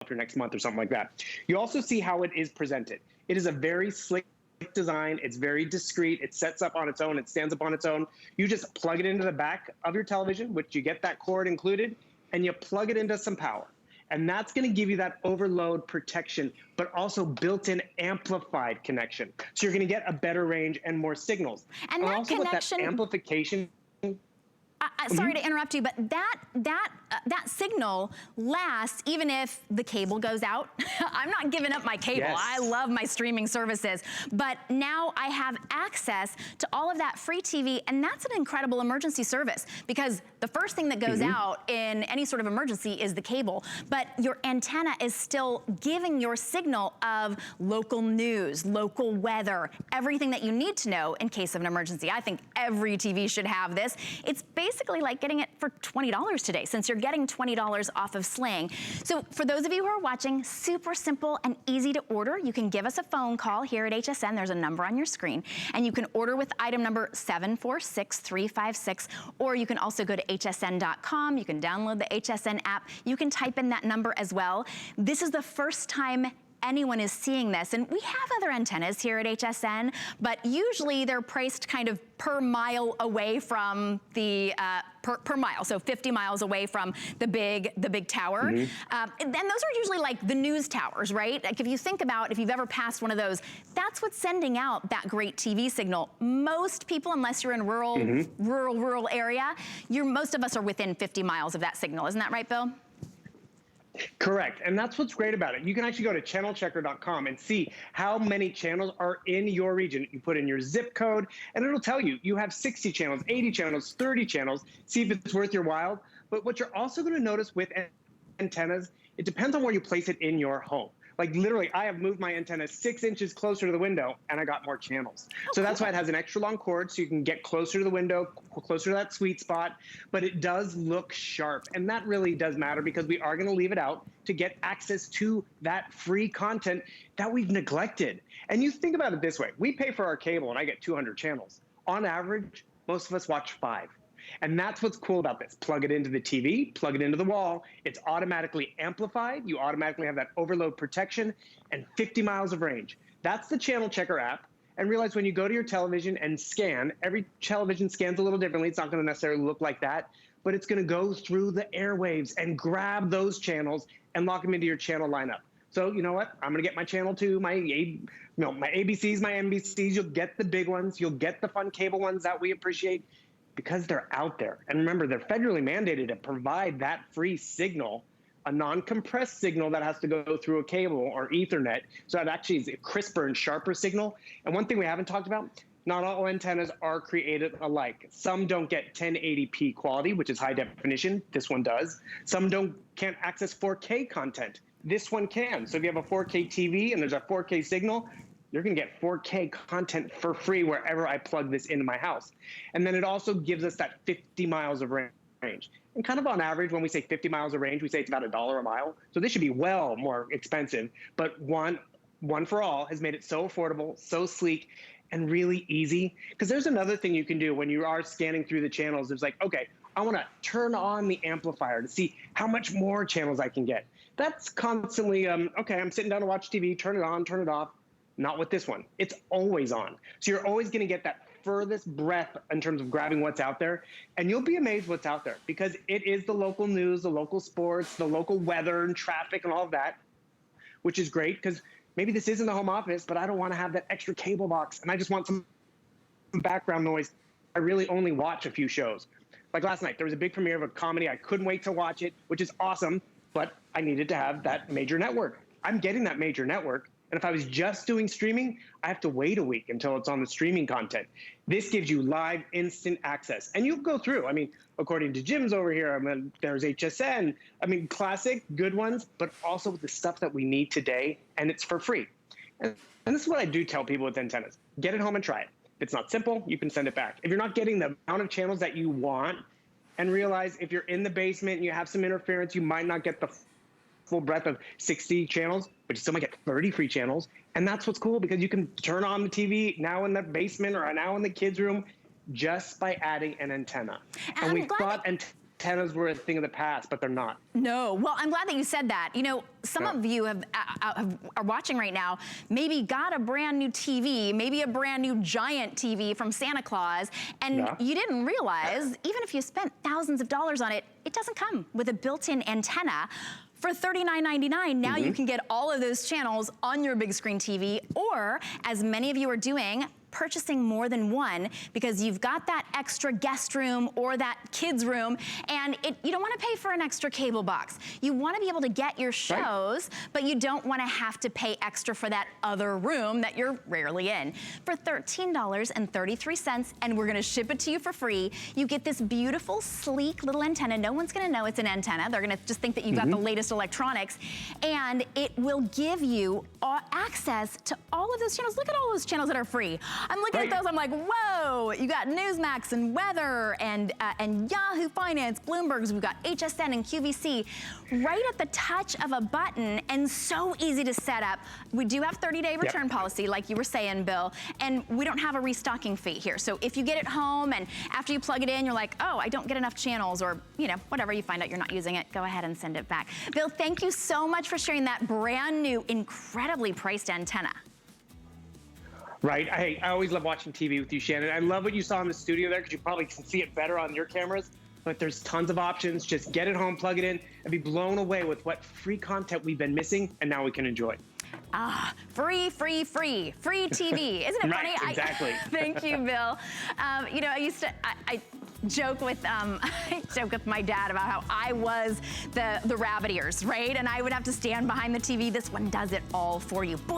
for next month or something like that. You also see how it is presented. It is a very slick design. It's very discreet. It sets up on its own. It stands up on its own. You just plug it into the back of your television, which you get that cord included, and you plug it into some power. And that's going to give you that overload protection, but also built-in amplified connection. So you're going to get a better range and more signals. And that also connection, with that amplification. Sorry to interrupt you, but that signal lasts even if the cable goes out. I'm not giving up my cable. Yes. I love my streaming services, but now I have access to all of that free TV, and that's an incredible emergency service because the first thing that goes out in any sort of emergency is the cable, but your antenna is still giving your signal of local news, local weather, everything that you need to know in case of an emergency. I think every TV should have this. It's basically like getting it for $20 today, since you're getting $20 off of Sling. So for those of you who are watching, super simple and easy to order. You can give us a phone call here at HSN. There's a number on your screen, and you can order with item number 746356, or you can also go to hsn.com. You can download the HSN app. You can type in that number as well. This is the first time anyone is seeing this, and we have other antennas here at HSN, but usually they're priced kind of per mile away from the per mile, so 50 miles away from the big tower. And those are usually like the news towers, right? Like if you think about, if you've ever passed one of those, that's what's sending out that great TV signal. Most people, unless you're in rural area, most of us are within 50 miles of that signal. Isn't that right, Bill? Correct, and that's what's great about it. You can actually go to channelchecker.com and see how many channels are in your region. You put in your zip code, and it'll tell you, you have 60 channels, 80 channels, 30 channels, see if it's worth your while. But what you're also gonna notice with antennas, it depends on where you place it in your home. Like literally, I have moved my antenna 6 inches closer to the window, and I got more channels. So that's why it has an extra long cord, so you can get closer to the window, closer to that sweet spot, but it does look sharp. And that really does matter because we are gonna leave it out to get access to that free content that we've neglected. And you think about it this way, we pay for our cable and I get 200 channels. On average, most of us watch 5. And that's what's cool about this. Plug it into the TV, plug it into the wall. It's automatically amplified. You automatically have that overload protection and 50 miles of range. That's the Channel Checker app. And realize when you go to your television and scan, every television scans a little differently. It's not going to necessarily look like that, but it's going to go through the airwaves and grab those channels and lock them into your channel lineup. So you know what? I'm going to get my channel 2, my ABCs, my NBCs. You'll get the big ones. You'll get the fun cable ones that we appreciate, because they're out there. And remember, they're federally mandated to provide that free signal, a non-compressed signal that has to go through a cable or Ethernet. So it actually is a crisper and sharper signal. And one thing we haven't talked about, not all antennas are created alike. Some don't get 1080p quality, which is high definition. This one does. Some can't access 4K content. This one can. So if you have a 4K TV and there's a 4K signal, you're going to get 4K content for free wherever I plug this into my house. And then it also gives us that 50 miles of range. And kind of on average, when we say 50 miles of range, we say it's about $1 a mile. So this should be well more expensive. But One for All has made it so affordable, so sleek, and really easy. Because there's another thing you can do when you are scanning through the channels. It's like, okay, I want to turn on the amplifier to see how much more channels I can get. That's constantly, okay, I'm sitting down to watch TV, turn it on, turn it off. Not with this one. It's always on. So you're always going to get that furthest breadth in terms of grabbing what's out there. And you'll be amazed what's out there because it is the local news, the local sports, the local weather and traffic and all of that, which is great because maybe this isn't the home office, but I don't want to have that extra cable box and I just want some background noise. I really only watch a few shows. Like last night, there was a big premiere of a comedy. I couldn't wait to watch it, which is awesome, but I needed to have that major network. I'm getting that major network. And if I was just doing streaming, I have to wait a week until it's on the streaming content. This gives you live, instant access. And you'll go through, I mean, according to Jim's over here, I mean, there's HSN. I mean, classic, good ones, but also the stuff that we need today, and it's for free. And this is what I do tell people with antennas. Get it home and try it. If it's not simple, you can send it back. If you're not getting the amount of channels that you want, and realize if you're in the basement and you have some interference, you might not get the full breadth of 60 channels, but you still might get 30 free channels. And that's what's cool because you can turn on the TV now in the basement or now in the kids' room just by adding an antenna. And we've got antennas were a thing of the past, but they're not. No, well, I'm glad that you said that. You know, some of you are watching right now, maybe got a brand new TV, maybe a brand new giant TV from Santa Claus, and you didn't realize, even if you spent thousands of dollars on it, it doesn't come with a built-in antenna. For $39.99, now you can get all of those channels on your big screen TV, or, as many of you are doing, purchasing more than one because you've got that extra guest room or that kids room, and you don't want to pay for an extra cable box. You want to be able to get your shows, but you don't want to have to pay extra for that other room that you're rarely in. For $13.33, and we're going to ship it to you for free, you get this beautiful, sleek little antenna. No one's going to know it's an antenna. They're going to just think that you've got the latest electronics, and it will give you access to all of those channels. Look at all those channels that are free. I'm looking at those, I'm like, whoa, you got Newsmax and Weather and Yahoo Finance, Bloomberg's, we've got HSN and QVC right at the touch of a button, and so easy to set up. We do have 30-day return policy, like you were saying, Bill, and we don't have a restocking fee here. So if you get it home and after you plug it in, you're like, oh, I don't get enough channels, or you know, whatever, you find out you're not using it, go ahead and send it back. Bill, thank you so much for sharing that brand new, incredibly priced antenna. Right. I always love watching TV with you, Shannon. I love what you saw in the studio there because you probably can see it better on your cameras. But there's tons of options. Just get it home, plug it in, and be blown away with what free content we've been missing and now we can enjoy. Ah, free TV. Isn't it funny? Exactly. Thank you, Bill. You know, I joke with I joke with my dad about how I was the rabbit ears, right? And I would have to stand behind the TV. This one does it all for you. Boy,